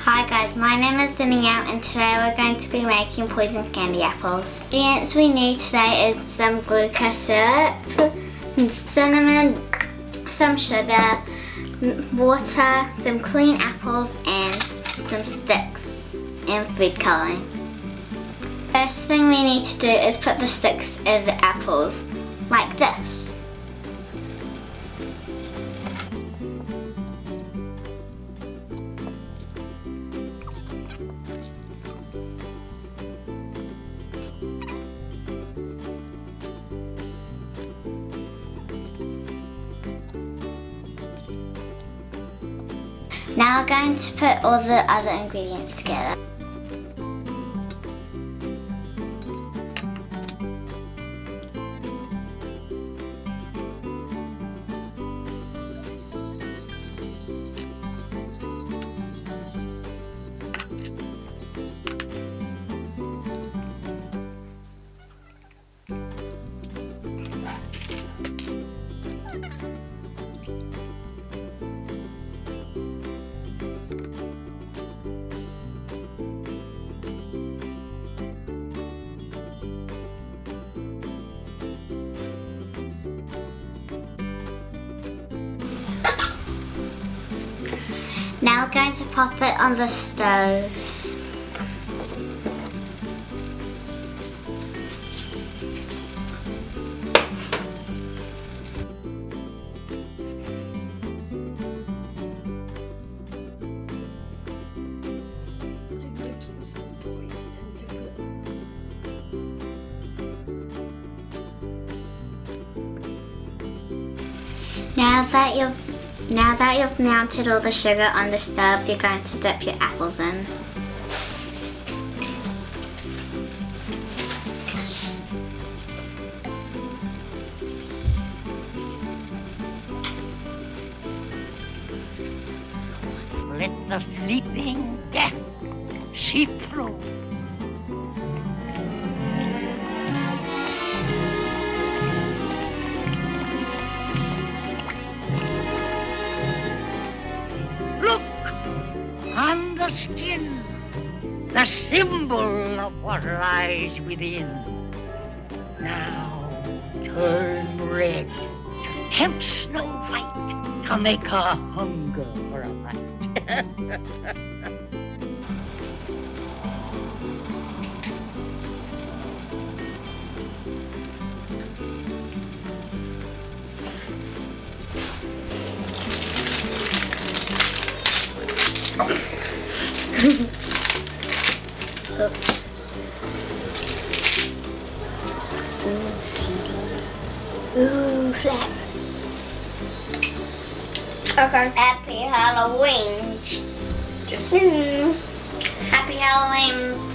Hi guys, my name is Danielle and today we're going to be making poison candy apples. The ingredients we need today is some glucose syrup, cinnamon, some sugar, water, some clean apples and some sticks and food colouring. First thing we need to do is put the sticks in the apples, like this. Now we're going to put all the other ingredients together. Now we're going to pop it on the stove. I'm making some poison to put. Now that you've melted all the sugar on the stove, you're going to dip your apples in. Let the sleeping death see through. Look on the skin, the symbol of what lies within. Now turn red to tempt Snow White to make her hunger for a fight. Ooh, flat. Okay. Happy Halloween. Happy Halloween.